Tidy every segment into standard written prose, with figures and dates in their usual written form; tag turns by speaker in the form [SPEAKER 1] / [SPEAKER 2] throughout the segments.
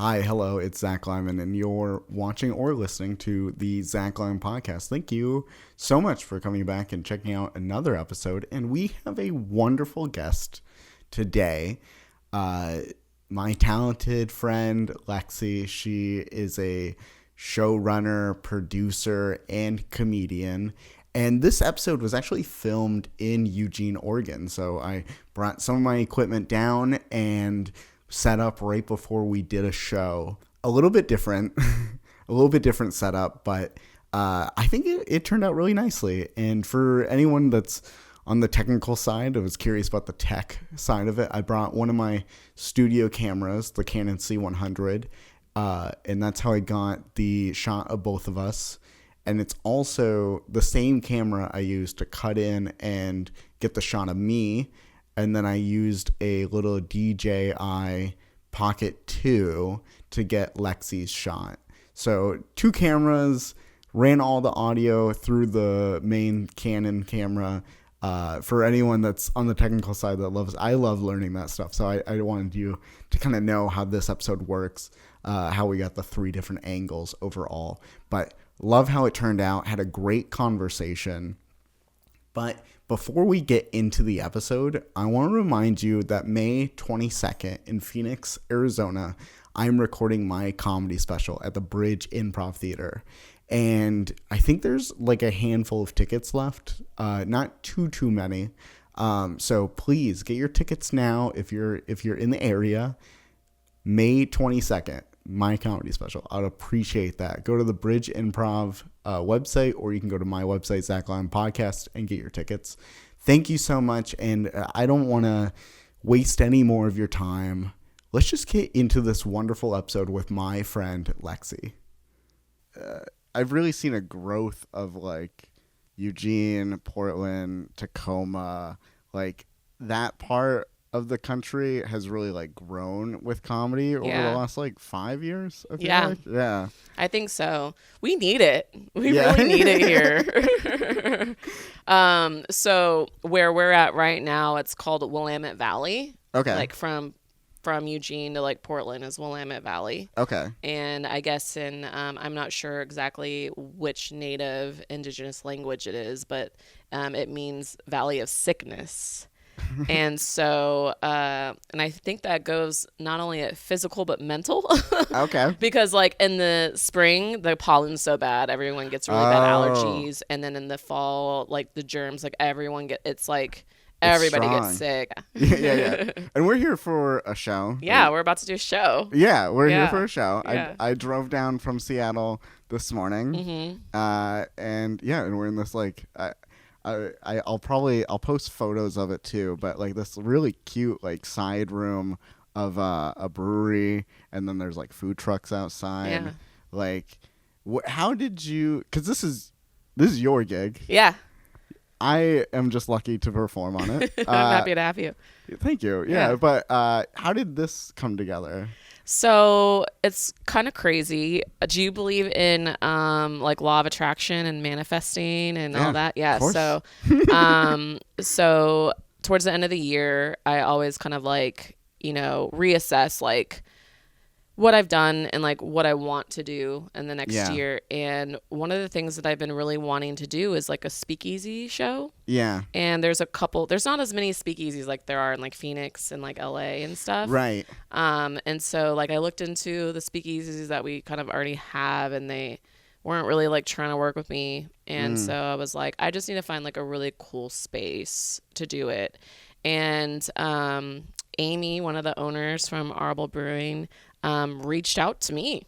[SPEAKER 1] Hi, hello, it's Zack Lyman, and you're watching or listening to the Zack Lyman podcast. Thank you so much for coming back and checking out another episode. And we have a wonderful guest today. My talented friend, Lexi. She is a showrunner, producer, and comedian. And this episode was actually filmed in Eugene, Oregon. So I brought some of my equipment down and set up right before we did a show. A little bit different, setup, but I think it turned out really nicely. And for anyone that's on the technical side, I was curious about the tech side of it. I brought one of my studio cameras, the Canon C100, and that's how I got the shot of both of us. And it's also the same camera I used to cut in and get the shot of me. And then I used a little DJI Pocket 2 to get Lexi's shot. So 2 cameras, ran all the audio through the main Canon camera. For anyone that's on the technical side that I love learning that stuff. So I wanted you to kind of know how this episode works, how we got the 3 different angles overall. But love how it turned out, had a great conversation. But before we get into the episode, I want to remind you that May 22nd in Phoenix, Arizona, I'm recording my comedy special at the Bridge Improv Theater. And I think there's like a handful of tickets left, not too many. So please get your tickets now if you're in the area. May 22nd. My comedy special. I'd appreciate that. Go to the Bridge Improv website, or you can go to my website, Zack Lyman Podcast, and get your tickets. Thank you so much, and I don't want to waste any more of your time. Let's just get into this wonderful episode with my friend Lexi. I've really seen a growth of like Eugene, Portland, Tacoma, like that part of the country has really like grown with comedy over the last like 5 years. I feel like. Yeah, I
[SPEAKER 2] think so. We need it. We really need it here. So where we're at right now, it's called Wamut Valley.
[SPEAKER 1] Okay.
[SPEAKER 2] Like from Eugene to like Portland is Willamette Valley.
[SPEAKER 1] Okay.
[SPEAKER 2] And I guess in I'm not sure exactly which native indigenous language it is, but it means Valley of Sickness. And so, and I think that goes not only at physical, but mental.
[SPEAKER 1] Okay.
[SPEAKER 2] Because like in the spring, the pollen's so bad, everyone gets really bad allergies. And then in the fall, like the germs, like everybody gets sick.
[SPEAKER 1] Yeah. And we're here for a show.
[SPEAKER 2] Yeah, we're about to do a show.
[SPEAKER 1] Yeah, we're here for a show.
[SPEAKER 2] Yeah.
[SPEAKER 1] I drove down from Seattle this morning.
[SPEAKER 2] Mm-hmm.
[SPEAKER 1] And we're in this like... I'll post photos of it too, but like this really cute like side room of a brewery, and then there's like food trucks outside.
[SPEAKER 2] Yeah.
[SPEAKER 1] Like, how did you? Because this is your gig.
[SPEAKER 2] Yeah.
[SPEAKER 1] I am just lucky to perform on it.
[SPEAKER 2] I'm happy to have you.
[SPEAKER 1] Thank you. Yeah. But how did this come together?
[SPEAKER 2] So it's kind of crazy. Do you believe in like law of attraction and manifesting and all that? Yeah. So so towards the end of the year, I always kind of like, reassess like what I've done and like what I want to do in the next year. And one of the things that I've been really wanting to do is like a speakeasy show.
[SPEAKER 1] Yeah.
[SPEAKER 2] And there's not as many speakeasies like there are in like Phoenix and like LA and stuff.
[SPEAKER 1] Right.
[SPEAKER 2] And so like I looked into the speakeasies that we kind of already have, and they weren't really like trying to work with me. And so I was like, I just need to find like a really cool space to do it. And Amy, one of the owners from Arble Brewing, reached out to me.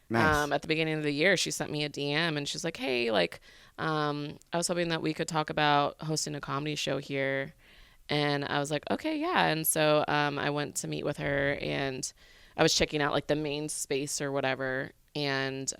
[SPEAKER 1] Nice.
[SPEAKER 2] At the beginning of the year. She sent me a DM and she's like, hey, like, I was hoping that we could talk about hosting a comedy show here. And I was like, okay, yeah. And so I went to meet with her, and I was checking out like the main space or whatever. And,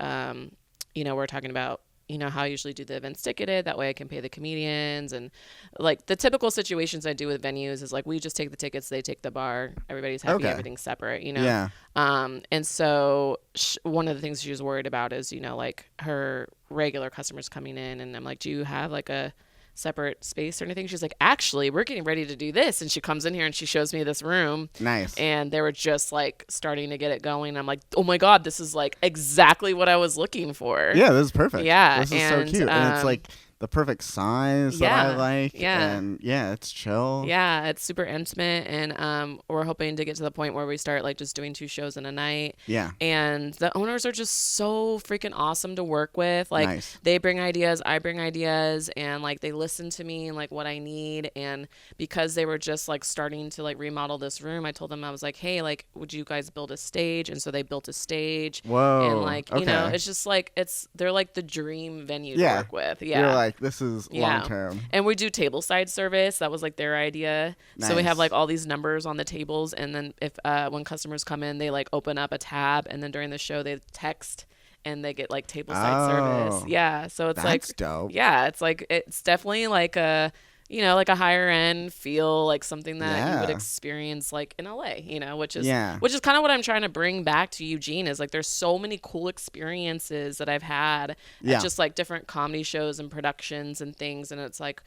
[SPEAKER 2] we're talking about, how I usually do the events ticketed. That way I can pay the comedians, and like the typical situations I do with venues is like, we just take the tickets, they take the bar, everybody's happy, everything's separate,
[SPEAKER 1] Yeah.
[SPEAKER 2] And so one of the things she was worried about is, like her regular customers coming in, and I'm like, do you have like a separate space or anything. She's like, actually, we're getting ready to do this. And she comes in here and she shows me this room.
[SPEAKER 1] Nice.
[SPEAKER 2] And they were just like starting to get it going. I'm like, oh my God, this is like exactly what I was looking for.
[SPEAKER 1] Yeah, this is perfect.
[SPEAKER 2] Yeah.
[SPEAKER 1] This is so cute. And it's like the perfect size that I like.
[SPEAKER 2] Yeah.
[SPEAKER 1] And yeah, it's chill.
[SPEAKER 2] Yeah, it's super intimate. And we're hoping to get to the point where we start like just doing 2 shows in a night.
[SPEAKER 1] Yeah.
[SPEAKER 2] And the owners are just so freaking awesome to work with. Like
[SPEAKER 1] Nice.
[SPEAKER 2] they bring ideas, I bring ideas, and like they listen to me and like what I need. And because they were just like starting to like remodel this room, I told them, I was like, hey, like, would you guys build a stage? And so they built a stage.
[SPEAKER 1] Whoa.
[SPEAKER 2] And like, you know,
[SPEAKER 1] okay.
[SPEAKER 2] it's just like, they're like the dream venue to
[SPEAKER 1] Yeah.
[SPEAKER 2] work with. Yeah.
[SPEAKER 1] You're like, this is
[SPEAKER 2] Yeah.
[SPEAKER 1] long term.
[SPEAKER 2] And we do tableside service. That was like their idea. So we
[SPEAKER 1] Nice.
[SPEAKER 2] have like all these numbers on the tables, and then if when customers come in, they like open up a tab, and then during the show they text and they get like tableside service. Yeah. So it's
[SPEAKER 1] That's
[SPEAKER 2] like
[SPEAKER 1] dope.
[SPEAKER 2] yeah, it's definitely like a like a higher end feel, like something that you would
[SPEAKER 1] Yeah.
[SPEAKER 2] experience like in LA, which is
[SPEAKER 1] Yeah.
[SPEAKER 2] kind of what I'm trying to bring back to Eugene, is like there's so many cool experiences that I've had
[SPEAKER 1] Yeah.
[SPEAKER 2] at just like different comedy shows and productions and things, and it's like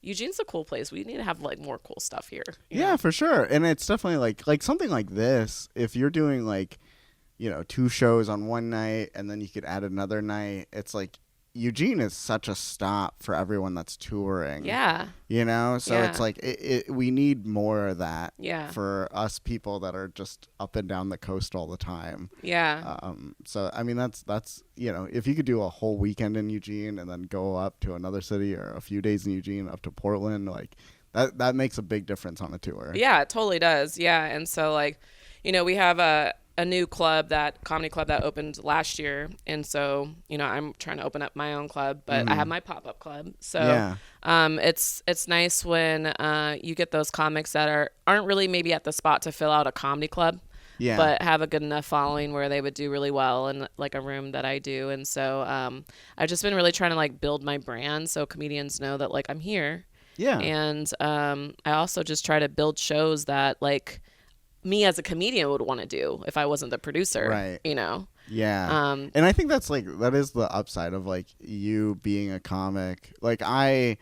[SPEAKER 2] Eugene's a cool place. We need to have like more cool stuff here. you
[SPEAKER 1] Yeah,
[SPEAKER 2] know?
[SPEAKER 1] for sure. And it's definitely like something like this, if you're doing like, 2 shows on one night and then you could add another night, it's like Eugene is such a stop for everyone that's touring.
[SPEAKER 2] Yeah.
[SPEAKER 1] So
[SPEAKER 2] Yeah.
[SPEAKER 1] it's like we need more of that
[SPEAKER 2] Yeah.
[SPEAKER 1] for us people that are just up and down the coast all the time.
[SPEAKER 2] Yeah.
[SPEAKER 1] So I mean that's if you could do a whole weekend in Eugene and then go up to another city, or a few days in Eugene up to Portland, like that makes a big difference on a tour.
[SPEAKER 2] Yeah, it totally does. Yeah. And so like, we have a new comedy club that opened last year. And so, I'm trying to open up my own club, but I have my pop-up club. So
[SPEAKER 1] Yeah.
[SPEAKER 2] it's nice when you get those comics that aren't really maybe at the spot to fill out a comedy club.
[SPEAKER 1] Yeah.
[SPEAKER 2] But have a good enough following where they would do really well in like a room that I do. And so I've just been really trying to like build my brand so comedians know that like I'm here.
[SPEAKER 1] Yeah.
[SPEAKER 2] And I also just try to build shows that like me as a comedian would want to do if I wasn't the producer.
[SPEAKER 1] Right. Yeah.
[SPEAKER 2] And
[SPEAKER 1] I think that is the upside of like you being a comic. Like I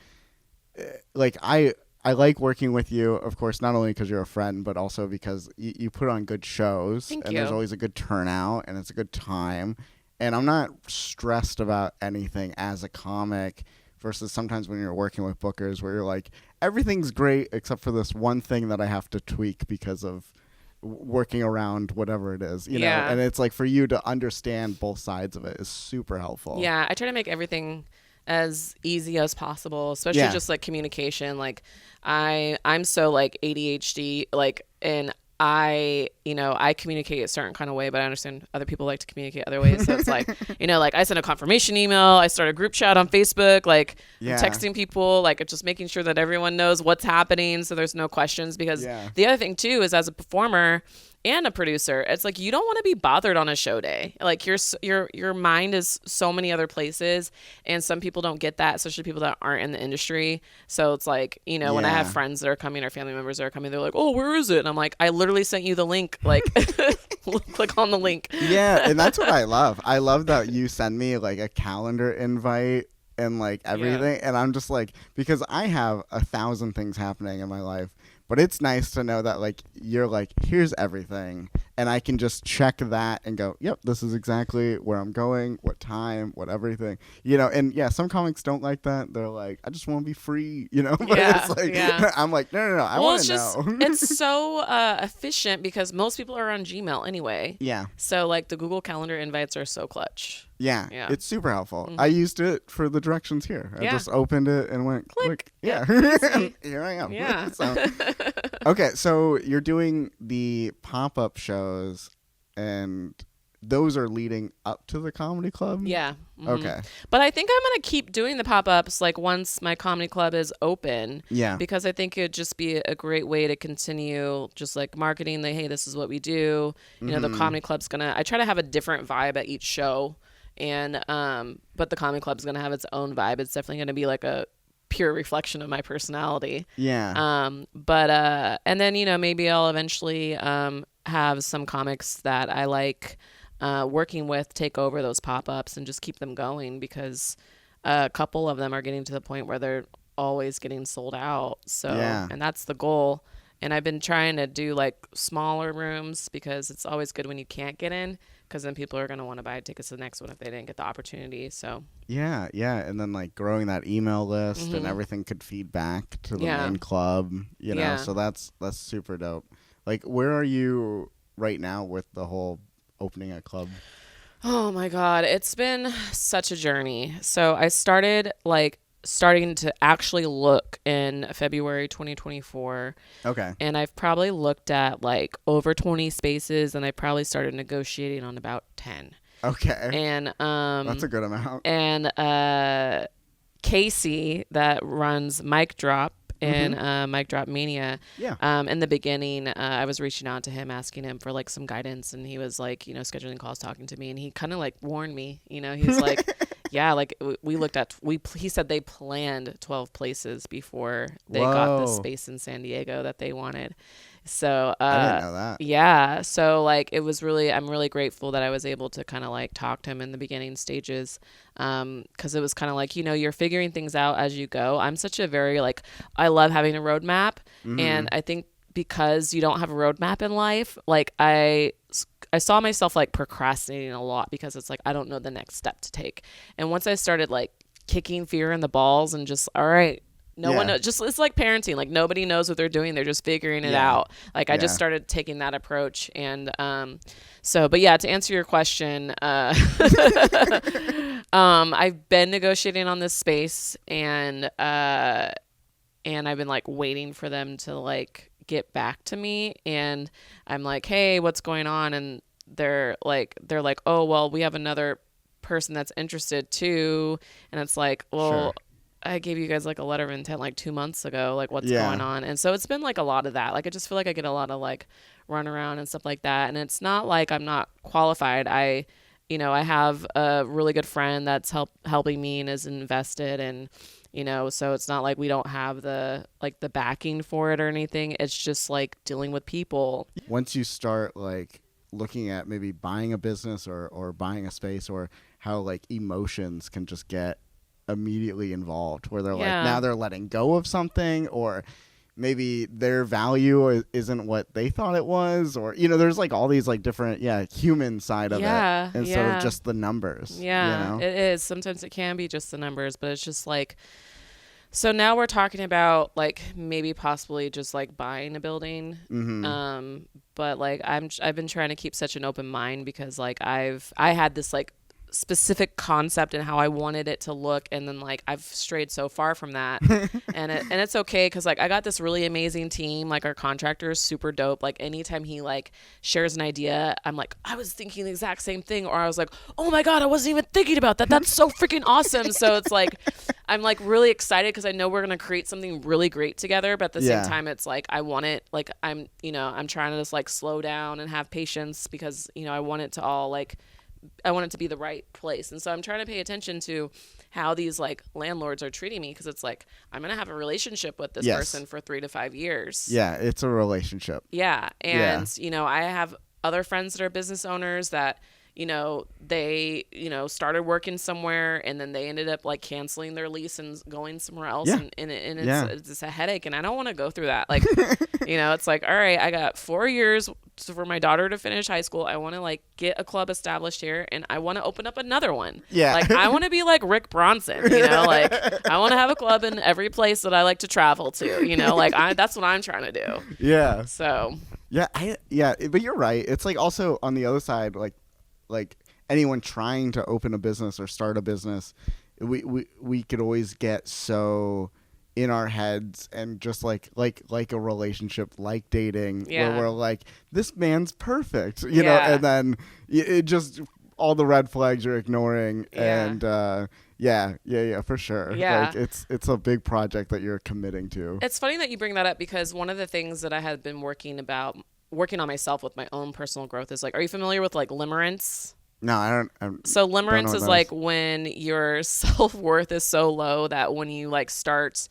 [SPEAKER 1] like working with you, of course, not only because you're a friend, but also because you put on good shows.
[SPEAKER 2] Thank
[SPEAKER 1] and
[SPEAKER 2] you.
[SPEAKER 1] There's always a good turnout and it's a good time. And I'm not stressed about anything as a comic versus sometimes when you're working with bookers where you're like, everything's great except for this one thing that I have to tweak because of working around whatever it is, you know. And it's like for you to understand both sides of it is super helpful.
[SPEAKER 2] Yeah, I try to make everything as easy as possible, especially just like communication. Like I'm so like ADHD, like, and I communicate a certain kind of way, but I understand other people like to communicate other ways. So it's like, like I send a confirmation email, I start a group chat on Facebook, like I'm texting people, like just making sure that everyone knows what's happening so there's no questions. Because the other thing too is, as a performer and a producer, it's like you don't want to be bothered on a show day. Like your mind is so many other places, and some people don't get that, especially people that aren't in the industry. So it's like, when I have friends that are coming or family members that are coming, they're like, oh, where is it? And I'm like, I literally sent you the link. Like click on the link.
[SPEAKER 1] Yeah, and that's what I love. I love that you send me like a calendar invite and like everything, and I'm just like, because I have 1,000 things happening in my life. But it's nice to know that like you're like, here's everything, and I can just check that and go, yep, this is exactly where I'm going, what time, what everything, And some comics don't like that. They're like, I just want to be free, But it's like, I'm like, no, I want to know.
[SPEAKER 2] It's so efficient because most people are on Gmail anyway.
[SPEAKER 1] Yeah.
[SPEAKER 2] So like the Google Calendar invites are so clutch.
[SPEAKER 1] Yeah, it's super helpful. I used it for the directions here. I just opened it and went click. Yeah. And here I am.
[SPEAKER 2] Yeah.
[SPEAKER 1] Okay, so you're doing the pop-up shows, and those are leading up to the comedy club?
[SPEAKER 2] Yeah. Mm-hmm.
[SPEAKER 1] Okay.
[SPEAKER 2] But I think I'm going to keep doing the pop-ups like once my comedy club is open.
[SPEAKER 1] Yeah.
[SPEAKER 2] Because I think it'd just be a great way to continue just like marketing hey, this is what we do. The comedy club's I try to have a different vibe at each show. And but the comedy club's gonna have its own vibe. It's definitely gonna be like a pure reflection of my personality.
[SPEAKER 1] Yeah.
[SPEAKER 2] But and then maybe I'll eventually have some comics that I like working with take over those pop-ups and just keep them going, because a couple of them are getting to the point where they're always getting sold out. So,
[SPEAKER 1] Yeah.
[SPEAKER 2] and that's the goal. And I've been trying to do like smaller rooms because it's always good when you can't get in, because then people are going to want to buy tickets to the next one if they didn't get the opportunity. So
[SPEAKER 1] Yeah, and then like growing that email list and everything could feed back to the main club, you know. So that's super dope. Like, where are you right now with the whole opening a club?
[SPEAKER 2] Oh my God, it's been such a journey. So I started starting to actually look in February 2024.
[SPEAKER 1] Okay.
[SPEAKER 2] And I've probably looked at like over 20 spaces, and I probably started negotiating on about 10.
[SPEAKER 1] Okay.
[SPEAKER 2] And
[SPEAKER 1] that's a good amount.
[SPEAKER 2] And Casey that runs Mic Drop and Mic Drop Mania.
[SPEAKER 1] Yeah.
[SPEAKER 2] In the beginning, I was reaching out to him, asking him for like some guidance, and he was like, scheduling calls, talking to me, and he kind of like warned me. He was like, yeah, like we looked at he said they planned 12 places before they got the space in San Diego that they wanted. So
[SPEAKER 1] I didn't know that.
[SPEAKER 2] Yeah, so like I'm really grateful that I was able to kind of like talk to him in the beginning stages, because it was kind of like, you're figuring things out as you go. I'm such a very like, I love having a roadmap, and I think because you don't have a roadmap in life, like I saw myself like procrastinating a lot because it's like I don't know the next step to take. And once I started like kicking fear in the balls and just, all right, no one knows, just, it's like parenting, like nobody knows what they're doing, they're just figuring it out. Like I just started taking that approach. And but yeah, to answer your question, I've been negotiating on this space, and I've been like waiting for them to like get back to me, and I'm like, hey, what's going on? And they're like, oh, well, we have another person that's interested too. And it's like, well, I gave you guys like a letter of intent like 2 months ago, like what's going on? And so it's been like a lot of that. Like I just feel like I get a lot of like run around and stuff like that. And it's not like I'm not qualified. I have a really good friend that's helping me and is invested, and so it's not like we don't have the backing for it or anything. It's just like dealing with people.
[SPEAKER 1] Once you start like looking at maybe buying a business or buying a space, or how like emotions can just get immediately involved, where they're like, now they're letting go of something, or maybe their value isn't what they thought it was, or there's like all these like different human side of it instead of just the numbers.
[SPEAKER 2] It is. Sometimes it can be just the numbers, but it's just like, so now we're talking about like maybe possibly just like buying a building. But like I've been trying to keep such an open mind, because like I had this like specific concept and how I wanted it to look, and then like I've strayed so far from that. and it's okay, because like I got this really amazing team. Like our contractor is super dope. Like anytime he like shares an idea, I'm like, I was thinking the exact same thing, or I was like, oh my God, I wasn't even thinking about that, that's so freaking awesome. So it's like I'm like really excited, because I know we're gonna create something really great together, but at the same time it's like I want it, like I'm trying to just like slow down and have patience, because I want it to all like, I want it to be the right place. And so I'm trying to pay attention to how these like landlords are treating me, because it's like I'm going to have a relationship with this person for 3 to 5 years.
[SPEAKER 1] Yeah, it's a relationship.
[SPEAKER 2] Yeah. And, I have other friends that are business owners that, they, started working somewhere, and then they ended up like canceling their lease and going somewhere else. And it's a headache, and I don't want to go through that. Like, it's like, all right, I got 4 years for my daughter to finish high school. I want to like get a club established here, and I want to open up another one. Yeah. Like I want to be like Rick Bronson, like I want to have a club in every place that I like to travel to, like that's what I'm trying to do. Yeah. So.
[SPEAKER 1] Yeah. But you're right. It's like also on the other side, like anyone trying to open a business or start a business, we could always get so in our heads, and just like a relationship, like dating, where we're like, this man's perfect, know, and then it just all the red flags you're ignoring, and for sure. Like it's a big project that you're committing to.
[SPEAKER 2] It's funny that you bring that up, because one of the things that I had been working on myself with my own personal growth is like, are you familiar with like limerence?
[SPEAKER 1] No, I don't.
[SPEAKER 2] So limerence is like when your self-worth is so low that when you like start,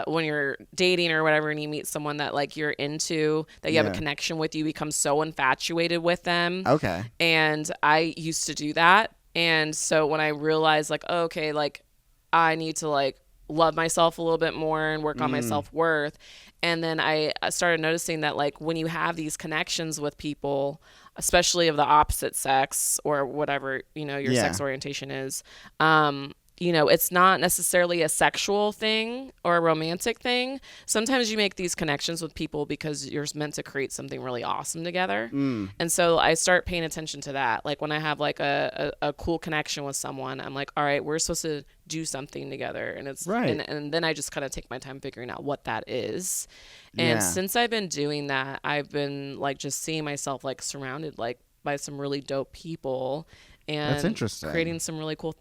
[SPEAKER 2] when you're dating or whatever, and you meet someone that like you're into, that you have a connection with, you become so infatuated with them. Okay. And I used to do that. And so when I realized like, oh, okay, like I need to like love myself a little bit more and work on my self-worth. And then I started noticing that like when you have these connections with people, especially of the opposite sex or whatever, you know, your sex orientation is, you know, it's not necessarily a sexual thing or a romantic thing. Sometimes you make these connections with people because you're meant to create something really awesome together. And so I start paying attention to that. Like when I have like a cool connection with someone, I'm like, all right, we're supposed to do something together. And it's
[SPEAKER 1] right.
[SPEAKER 2] And then I just kind of take my time figuring out what that is. And since I've been doing that, I've been like just seeing myself like surrounded like by some really dope people and
[SPEAKER 1] that's interesting.
[SPEAKER 2] Creating some really cool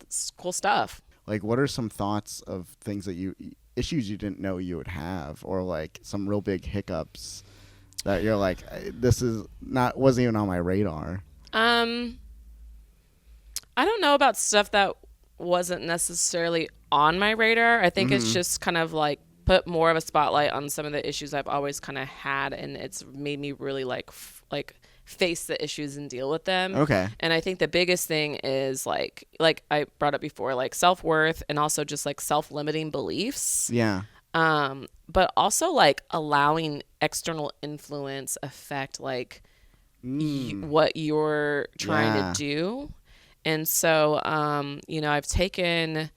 [SPEAKER 2] stuff.
[SPEAKER 1] Like, what are some thoughts of things that issues you didn't know you would have, or like some real big hiccups that you're like, this wasn't even on my radar?
[SPEAKER 2] I don't know about stuff that wasn't necessarily on my radar. I think it's just kind of like put more of a spotlight on some of the issues I've always kind of had, and it's made me really like face the issues and deal with them.
[SPEAKER 1] Okay.
[SPEAKER 2] And I think the biggest thing is like I brought up before, like self-worth and also just like self-limiting beliefs.
[SPEAKER 1] Yeah.
[SPEAKER 2] But also like allowing external influence affect like what you're trying to do. And so, you know, I've taken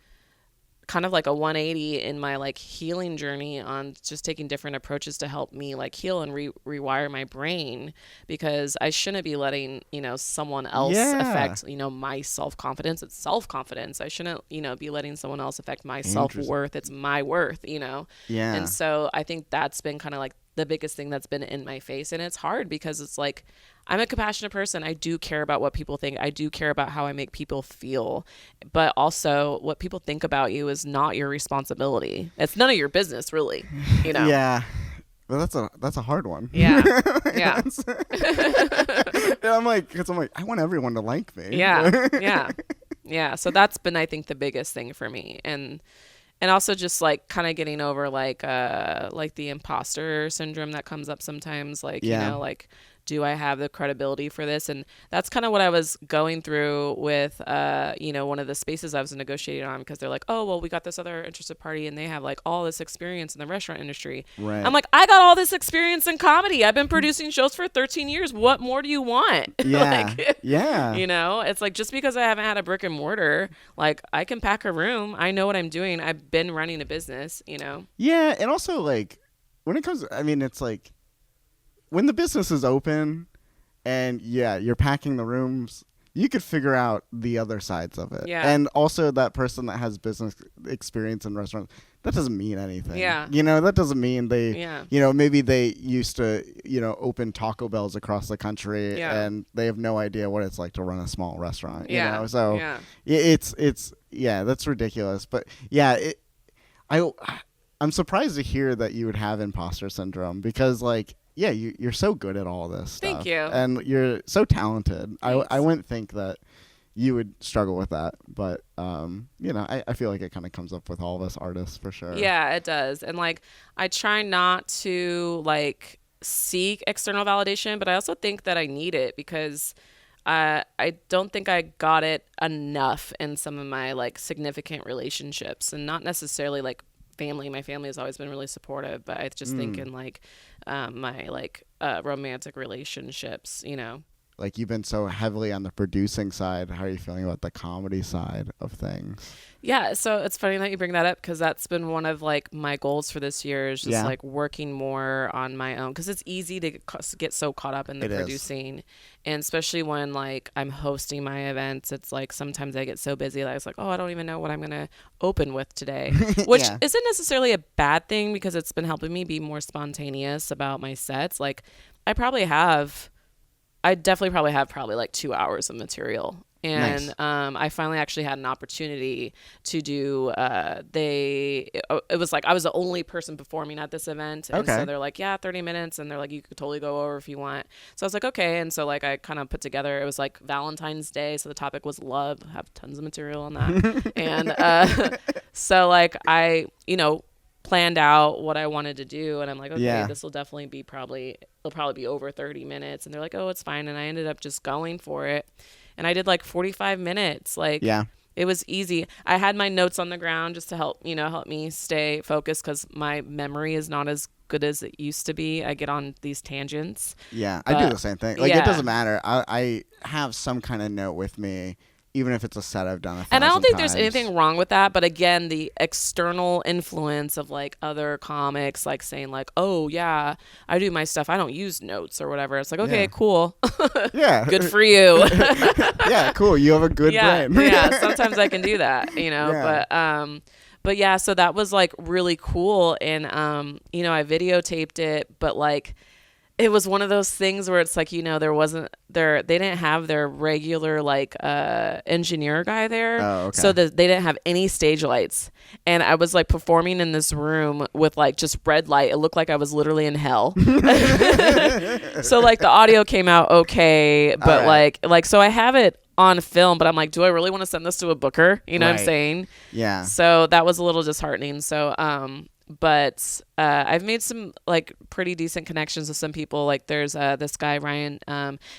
[SPEAKER 2] kind of like a 180 in my like healing journey on just taking different approaches to help me like heal and rewire my brain, because I shouldn't be letting, you know, someone else affect, you know, my self-confidence. It's self-confidence. I shouldn't, you know, be letting someone else affect my self-worth. It's my worth, you know?
[SPEAKER 1] Yeah.
[SPEAKER 2] And so I think that's been kind of like the biggest thing that's been in my face. And it's hard because it's like, I'm a compassionate person. I do care about what people think. I do care about how I make people feel. But also what people think about you is not your responsibility. It's none of your business, really. You know?
[SPEAKER 1] Yeah. Well, that's a hard one.
[SPEAKER 2] Yeah. Yeah.
[SPEAKER 1] I'm like, I want everyone to like me.
[SPEAKER 2] Yeah. Yeah. Yeah. So that's been, I think, the biggest thing for me. And also just like kind of getting over like the imposter syndrome that comes up sometimes. Like, you know, like, do I have the credibility for this? And that's kind of what I was going through with, you know, one of the spaces I was negotiating on, because they're like, oh, well, we got this other interested party and they have like all this experience in the restaurant industry.
[SPEAKER 1] Right.
[SPEAKER 2] I'm like, I got all this experience in comedy. I've been producing shows for 13 years. What more do you want?
[SPEAKER 1] Yeah.
[SPEAKER 2] Like,
[SPEAKER 1] yeah.
[SPEAKER 2] You know, it's like, just because I haven't had a brick and mortar, like I can pack a room. I know what I'm doing. I've been running a business, you know?
[SPEAKER 1] Yeah. And also like when it comes, I mean, it's like, when the business is open and you're packing the rooms, you could figure out the other sides of it.
[SPEAKER 2] Yeah.
[SPEAKER 1] And also that person that has business experience in restaurants, that doesn't mean anything.
[SPEAKER 2] Yeah.
[SPEAKER 1] You know, that doesn't mean they, you know, maybe they used to, you know, open Taco Bells across the country and they have no idea what it's like to run a small restaurant. You know? So it's that's ridiculous. But yeah, I'm surprised to hear that you would have imposter syndrome, because like, yeah, you're so good at all this stuff.
[SPEAKER 2] Thank you.
[SPEAKER 1] And you're so talented. I wouldn't think that you would struggle with that. But, you know, I feel like it kind of comes up with all of us artists for sure.
[SPEAKER 2] Yeah, it does. And, like, I try not to, like, seek external validation, but I also think that I need it, because I don't think I got it enough in some of my, like, significant relationships, and not necessarily, like, family. My family has always been really supportive, but I just think in like my like romantic relationships, you know.
[SPEAKER 1] Like, you've been so heavily on the producing side. How are you feeling about the comedy side of things?
[SPEAKER 2] Yeah, so it's funny that you bring that up, because that's been one of like my goals for this year, is just like working more on my own, because it's easy to get so caught up in the producing. And especially when like I'm hosting my events, it's like sometimes I get so busy that I was like, oh, I don't even know what I'm gonna open with today, which isn't necessarily a bad thing, because it's been helping me be more spontaneous about my sets. Like I definitely probably have like 2 hours of material. And
[SPEAKER 1] nice.
[SPEAKER 2] I finally actually had an opportunity to do, it was like I was the only person performing at this event. And so they're like, yeah, 30 minutes. And they're like, you could totally go over if you want. So I was like, okay. And so like I kind of put together, it was like Valentine's Day. So the topic was love. I have tons of material on that. And so like I, you know, planned out what I wanted to do, and I'm like, okay, this will definitely be it'll probably be over 30 minutes. And they're like, oh, it's fine. And I ended up just going for it. And I did like 45 minutes. Like, It was easy. I had my notes on the ground just to help me stay focused because my memory is not as good as it used to be. I get on these tangents.
[SPEAKER 1] Yeah, I do the same thing. Like,
[SPEAKER 2] yeah.
[SPEAKER 1] It doesn't matter. I have some kind of note with me, even if it's a set I've done 1,000
[SPEAKER 2] And I don't think
[SPEAKER 1] times.
[SPEAKER 2] there's anything wrong with that. But again, the external influence of like other comics, like saying like, oh yeah, I do my stuff. I don't use notes or whatever. It's like, okay, cool.
[SPEAKER 1] Yeah.
[SPEAKER 2] Good for you.
[SPEAKER 1] Yeah, cool. You have a good brain.
[SPEAKER 2] Yeah. Sometimes I can do that, but yeah, so that was like really cool. And, I videotaped it, but like, it was one of those things where it's like, they didn't have their regular like engineer guy there.
[SPEAKER 1] Oh, okay.
[SPEAKER 2] So they didn't have any stage lights. And I was like performing in this room with like just red light. It looked like I was literally in hell. So like the audio came out okay, but like so I have it on film, but I'm like, do I really want to send this to a booker? You know what I'm saying?
[SPEAKER 1] Yeah.
[SPEAKER 2] So that was a little disheartening. So but I've made some like pretty decent connections with some people. Like there's this guy Ryan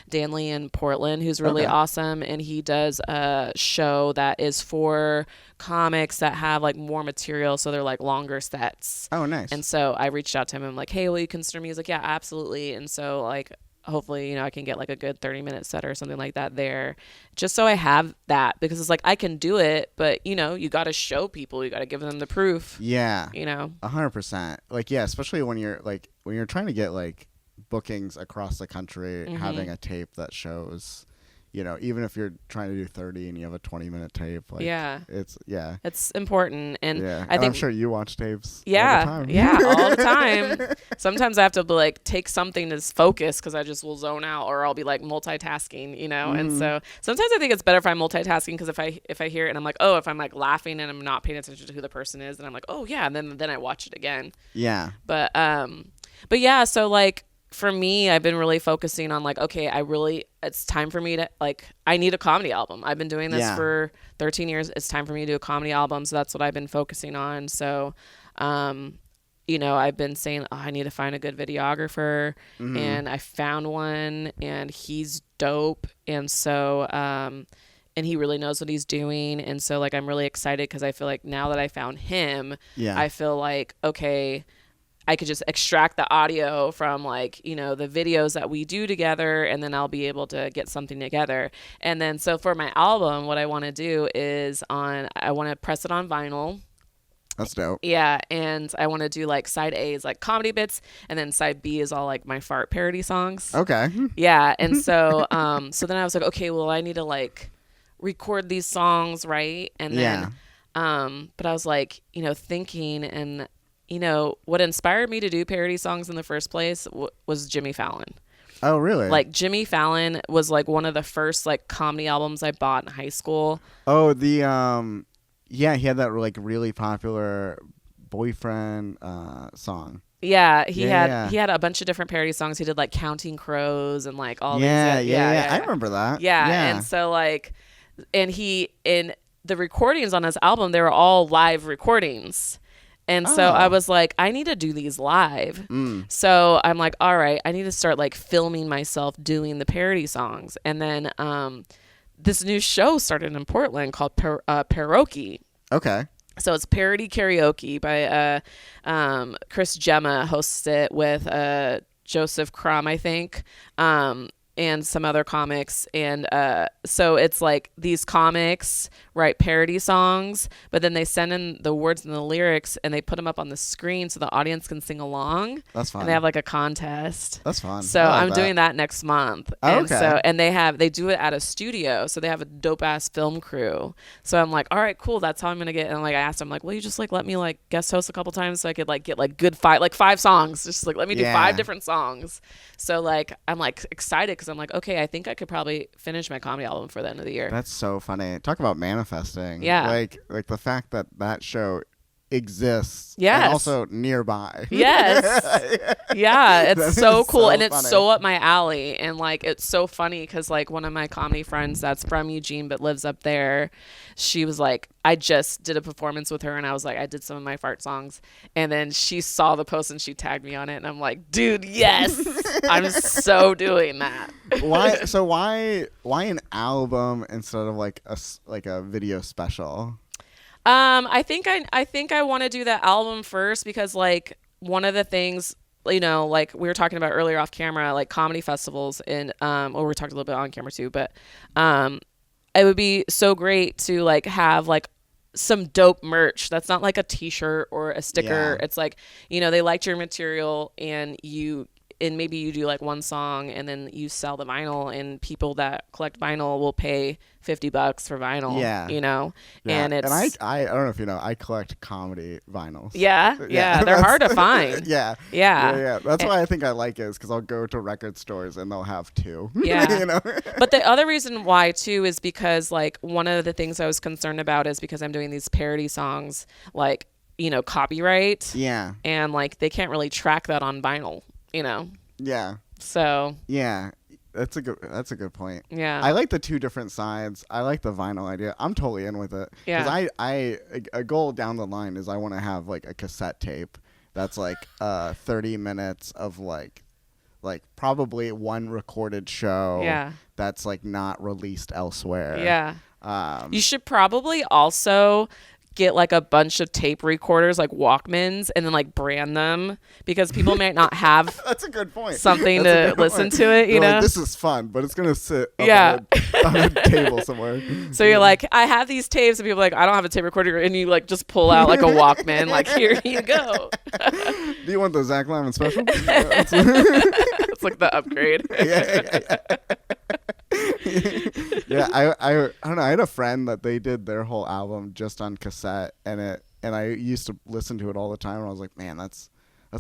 [SPEAKER 2] Danley in Portland who's really awesome, and he does a show that is for comics that have like more material, so they're like longer sets.
[SPEAKER 1] Oh, nice.
[SPEAKER 2] And so I reached out to him. I'm like, hey, will you consider me? He's like, yeah, absolutely. And so like, hopefully, I can get like a good 30-minute set or something like that there, just so I have that, because it's like I can do it, but you got to show people, you got to give them the proof.
[SPEAKER 1] Yeah.
[SPEAKER 2] 100%.
[SPEAKER 1] Like, yeah, especially when you're trying to get like bookings across the country, having a tape that shows, even if you're trying to do 30 and you have a 20-minute tape, like, it's
[SPEAKER 2] important. And I think
[SPEAKER 1] I'm sure you watch tapes all the time.
[SPEAKER 2] all the time. Sometimes I have to like take something to focus because I just will zone out, or I'll be like multitasking, and so sometimes I think it's better if I'm multitasking, because if I hear it and I'm like, oh, if I'm like laughing and I'm not paying attention to who the person is, then I'm like, oh yeah, and then I watch it again.
[SPEAKER 1] Yeah.
[SPEAKER 2] But yeah, so like for me, I've been really focusing on like, okay, it's time for me to like, I need a comedy album. I've been doing this for 13 years. It's time for me to do a comedy album. So that's what I've been focusing on. So, I've been saying, oh, I need to find a good videographer, and I found one, and he's dope. And so, and he really knows what he's doing. And so like, I'm really excited because I feel like now that I found him, I feel like, okay, I could just extract the audio from like, the videos that we do together, and then I'll be able to get something together. And then, so for my album, what I want to do is I want to press it on vinyl.
[SPEAKER 1] That's dope.
[SPEAKER 2] Yeah. And I want to do like side A is like comedy bits, and then side B is all like my fart parody songs.
[SPEAKER 1] Okay.
[SPEAKER 2] Yeah. And so, so then I was like, okay, well, I need to like record these songs. Right. And then, but I was like, thinking, and what inspired me to do parody songs in the first place was Jimmy Fallon.
[SPEAKER 1] Oh, really?
[SPEAKER 2] Like Jimmy Fallon was like one of the first like comedy albums I bought in high school.
[SPEAKER 1] Oh, he had that like really popular boyfriend song.
[SPEAKER 2] Yeah, he had a bunch of different parody songs. He did like Counting Crows and like all these.
[SPEAKER 1] Yeah. I remember that.
[SPEAKER 2] Yeah, and so like, and in the recordings on his album, they were all live recordings. And so I was like, I need to do these live. So I'm like, all right, I need to start like filming myself doing the parody songs. And then this new show started in Portland called Paroki.
[SPEAKER 1] Okay.
[SPEAKER 2] So it's parody karaoke by Chris Gemma hosts it with Joseph Crum, I think. And some other comics. And so it's like these comics write parody songs, but then they send in the words and the lyrics, and they put them up on the screen so the audience can sing along.
[SPEAKER 1] That's fun.
[SPEAKER 2] And they have like a contest.
[SPEAKER 1] That's fun.
[SPEAKER 2] So I'm doing that next month.
[SPEAKER 1] Oh,
[SPEAKER 2] and
[SPEAKER 1] okay.
[SPEAKER 2] And they do it at a studio. So they have a dope ass film crew. So I'm like, all right, cool. That's how I'm going to get. And like, I asked him like, will you just like let me like guest host a couple times so I could like get like good five songs. Just like, let me do 5 different songs. So like, I'm like excited because I'm like, okay, I think I could probably finish my comedy album for the end of the year.
[SPEAKER 1] That's so funny. Talk about manifesting.
[SPEAKER 2] Yeah.
[SPEAKER 1] Like the fact that show exists.
[SPEAKER 2] Yes.
[SPEAKER 1] And also nearby.
[SPEAKER 2] Yes. Yeah, it's
[SPEAKER 1] That
[SPEAKER 2] so
[SPEAKER 1] is
[SPEAKER 2] cool.
[SPEAKER 1] so
[SPEAKER 2] And it's
[SPEAKER 1] funny.
[SPEAKER 2] so up my alley. And like, it's so funny because like one of my comedy friends that's from Eugene but lives up there, she was like, I just did a performance with her and I was like, I did some of my fart songs. And then she saw the post and she tagged me on it. And I'm like, dude, yes, I'm so doing that.
[SPEAKER 1] Why an album instead of like a video special?
[SPEAKER 2] I think I want to do that album first because like one of the things, you know, like we were talking about earlier off camera, like comedy festivals and or we talked a little bit on camera too, but it would be so great to like have like some dope merch that's not like a t-shirt or a sticker.
[SPEAKER 1] Yeah.
[SPEAKER 2] It's like, you know, they liked your material and maybe you do like one song and then you sell the vinyl and people that collect vinyl will pay $50 for vinyl.
[SPEAKER 1] Yeah.
[SPEAKER 2] You know,
[SPEAKER 1] Yeah.
[SPEAKER 2] and it's
[SPEAKER 1] I don't know if you know, I collect comedy vinyls.
[SPEAKER 2] yeah, they're hard to find.
[SPEAKER 1] Yeah.
[SPEAKER 2] Yeah.
[SPEAKER 1] That's why I think I like it, is because I'll go to record stores and they'll have two.
[SPEAKER 2] Yeah.
[SPEAKER 1] You know?
[SPEAKER 2] But the other reason why too is because like one of the things I was concerned about is because I'm doing these parody songs, like, you know, copyright.
[SPEAKER 1] Yeah.
[SPEAKER 2] And like they can't really track that on vinyl, you know.
[SPEAKER 1] Yeah.
[SPEAKER 2] So
[SPEAKER 1] Yeah. That's a good point.
[SPEAKER 2] yeah.
[SPEAKER 1] I like the two different sides. I like the vinyl idea. I'm totally in with it.
[SPEAKER 2] Yeah.
[SPEAKER 1] Because a goal down the line is I want to have like a cassette tape that's like 30 minutes of like probably one recorded show.
[SPEAKER 2] Yeah.
[SPEAKER 1] That's like not released elsewhere.
[SPEAKER 2] Yeah. You should probably also get like a bunch of tape recorders, like Walkmans, and then like brand them because people might not have
[SPEAKER 1] That's a good point.
[SPEAKER 2] something
[SPEAKER 1] That's a
[SPEAKER 2] to
[SPEAKER 1] good
[SPEAKER 2] listen
[SPEAKER 1] point.
[SPEAKER 2] to it, you
[SPEAKER 1] They're
[SPEAKER 2] know?
[SPEAKER 1] like, this is fun, but it's gonna sit up
[SPEAKER 2] Yeah.
[SPEAKER 1] on a table somewhere.
[SPEAKER 2] So you're like, I have these tapes, and people are like, I don't have a tape recorder, and you like just pull out like a Walkman, like here you go.
[SPEAKER 1] Do you want the Zack Lyman special?
[SPEAKER 2] It's like the upgrade.
[SPEAKER 1] Yeah, I don't know. I had a friend that they did their whole album just on cassette, and I used to listen to it all the time, and I was like, man, that's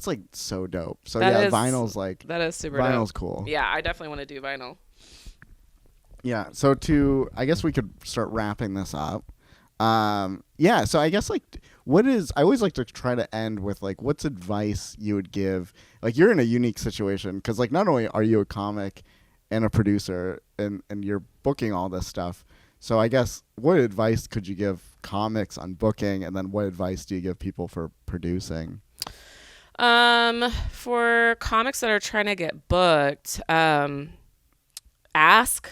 [SPEAKER 1] like so dope. So vinyl's like
[SPEAKER 2] that is super
[SPEAKER 1] vinyl's
[SPEAKER 2] dope.
[SPEAKER 1] cool.
[SPEAKER 2] Yeah, I definitely want to do vinyl.
[SPEAKER 1] Yeah. So I guess we could start wrapping this up. Yeah. So I guess like I always like to try to end with like, what's advice you would give? Like, you're in a unique situation because like not only are you a comic and a producer and you're booking all this stuff. So I guess what advice could you give comics on booking, and then what advice do you give people for producing?
[SPEAKER 2] For comics that are trying to get booked, ask.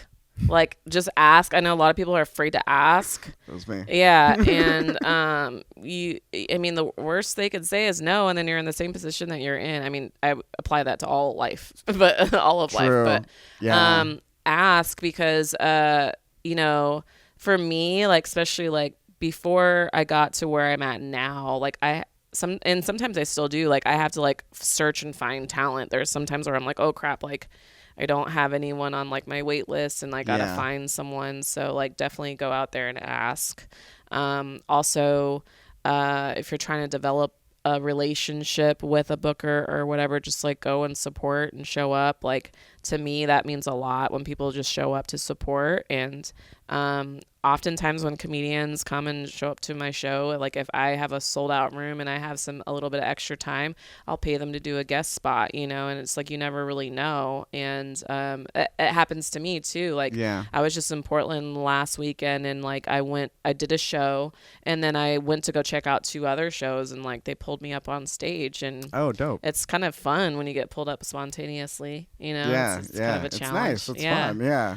[SPEAKER 2] Like, just ask. I know a lot of people are afraid to ask.
[SPEAKER 1] That was me.
[SPEAKER 2] Yeah, and I mean, the worst they could say is no, and then you're in the same position that you're in. I mean, I apply that to all life, but all of
[SPEAKER 1] True.
[SPEAKER 2] life. But
[SPEAKER 1] Yeah.
[SPEAKER 2] ask because you know, for me, like especially like before I got to where I'm at now, like sometimes I still do. Like I have to like search and find talent. There's sometimes where I'm like, oh crap, like I don't have anyone on like my wait list and I gotta find someone. So like definitely go out there and ask. Also, if you're trying to develop a relationship with a booker or whatever, just like go and support and show up. Like to me, that means a lot when people just show up to support. And oftentimes when comedians come and show up to my show, like if I have a sold out room and I have a little bit of extra time, I'll pay them to do a guest spot, you know, and it's like you never really know. And it happens to me too. Like I was just in Portland last weekend and like I did a show and then I went to go check out 2 other shows and like they pulled me up on stage and
[SPEAKER 1] oh, dope.
[SPEAKER 2] It's kind of fun when you get pulled up spontaneously, you know. It's kind of a challenge.
[SPEAKER 1] It's nice. It's fun. Yeah.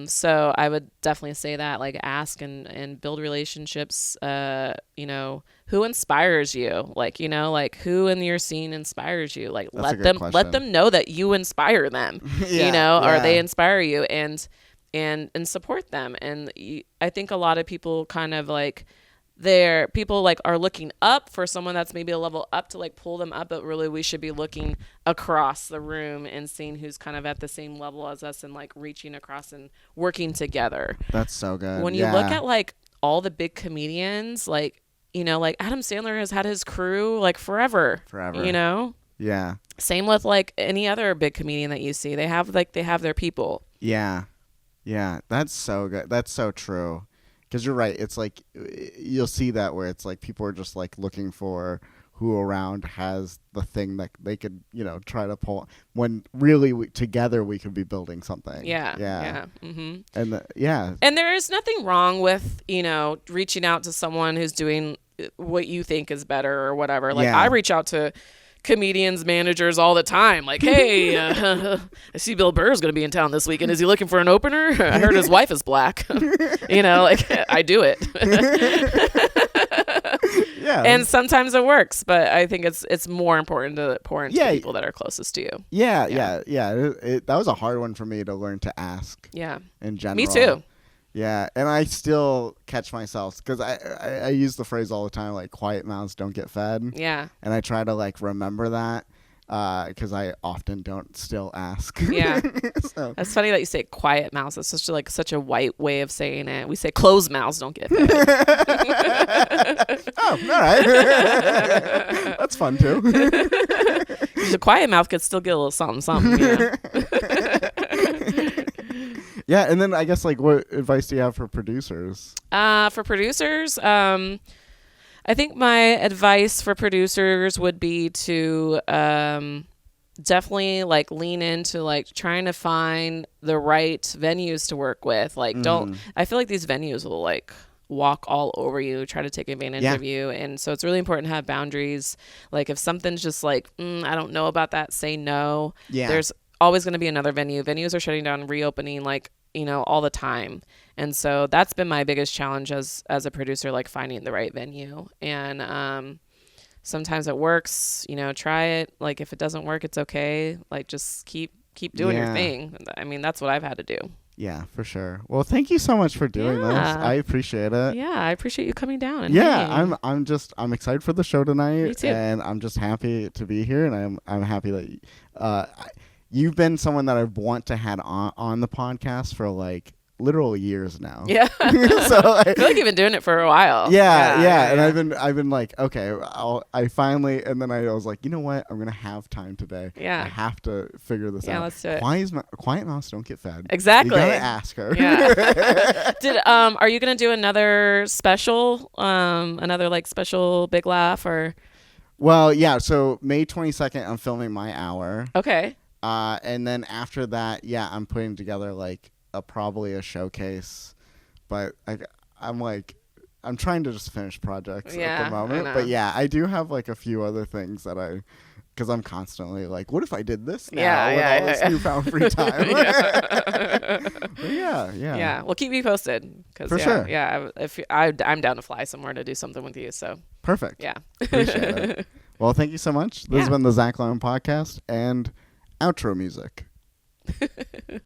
[SPEAKER 2] So I would definitely say that, like, ask and build relationships. You know, who inspires you? Like, you know, like who in your scene inspires you? Like, let them know that you inspire them. You know, or they inspire you, and support them. And I think a lot of people kind of like. People like are looking up for someone that's maybe a level up to like pull them up, but really we should be looking across the room and seeing who's kind of at the same level as us and like reaching across and working together.
[SPEAKER 1] That's so good.
[SPEAKER 2] When you look at like all the big comedians, like, you know, like Adam Sandler has had his crew like forever, you know?
[SPEAKER 1] Yeah.
[SPEAKER 2] Same with like any other big comedian that you see. They have their people.
[SPEAKER 1] Yeah. Yeah. That's so good. That's so true. because you're right. It's like you'll see that where it's like people are just like looking for who around has the thing that they could, try to pull, when really together we could be building something.
[SPEAKER 2] Yeah.
[SPEAKER 1] And
[SPEAKER 2] and there is nothing wrong with reaching out to someone who's doing what you think is better or whatever. Like I reach out to comedians, managers all the time. Like, hey, I see Bill Burr's going to be in town this weekend. Is he looking for an opener? I heard his wife is black. I do it.
[SPEAKER 1] Yeah.
[SPEAKER 2] And sometimes it works, but I think it's more important to pour into the people that are closest to you.
[SPEAKER 1] Yeah. That was a hard one for me to learn to ask.
[SPEAKER 2] Yeah.
[SPEAKER 1] In general.
[SPEAKER 2] Me too.
[SPEAKER 1] Yeah, and I still catch myself because I use the phrase all the time, like quiet mouths don't get fed.
[SPEAKER 2] Yeah.
[SPEAKER 1] And I try to like remember that because I often don't still ask.
[SPEAKER 2] Yeah. So. That's funny that you say quiet mouths. It's such a white way of saying it. We say closed mouths don't get fed.
[SPEAKER 1] Oh, all right. That's fun too.
[SPEAKER 2] The quiet mouth could still get a little something.
[SPEAKER 1] Yeah, and then I guess like what advice do you have for producers?
[SPEAKER 2] For producers, I think my advice for producers would be to definitely like lean into like trying to find the right venues to work with. Like I feel like these venues will like walk all over you, try to take advantage of you. And so it's really important to have boundaries. Like if something's just like, I don't know about that, say no. Yeah. There's always going to be another venue. Venues are shutting down, reopening like, all the time. And so that's been my biggest challenge as a producer, like finding the right venue. And sometimes it works, try it. Like if it doesn't work, it's okay. Like just keep doing your thing. I mean, that's what I've had to do.
[SPEAKER 1] Yeah, for sure. Well, thank you so much for doing this. I appreciate it.
[SPEAKER 2] Yeah, I appreciate you coming down. And
[SPEAKER 1] hanging. I'm excited for the show tonight.
[SPEAKER 2] Me too.
[SPEAKER 1] And I'm just happy to be here, and I'm happy that you've been someone that I want to have on the podcast for like literal years now.
[SPEAKER 2] Yeah.
[SPEAKER 1] So I
[SPEAKER 2] feel like you've been doing it for a while.
[SPEAKER 1] Yeah. And I've been like, okay, I finally, and then I was like, you know what? I'm gonna have time today. Yeah. I have to figure this out.
[SPEAKER 2] Yeah, let's do it.
[SPEAKER 1] Quiet mouths don't get fed.
[SPEAKER 2] Exactly.
[SPEAKER 1] You gotta ask her.
[SPEAKER 2] Yeah. Are you gonna do another special, another like special big laugh or?
[SPEAKER 1] Well, yeah. So May 22nd, I'm filming my hour.
[SPEAKER 2] Okay.
[SPEAKER 1] And then after that, I'm putting together like probably a showcase, but I'm trying to just finish projects at the moment. But I do have like a few other things that because I'm constantly like, what if I did this now with all this newfound free time? Yeah.
[SPEAKER 2] Well, keep me posted. For sure. Yeah. I'm down to fly somewhere to do something with you. So
[SPEAKER 1] perfect.
[SPEAKER 2] Yeah.
[SPEAKER 1] Appreciate it. Well, thank you so much. This has been the Zack Podcast and outro music.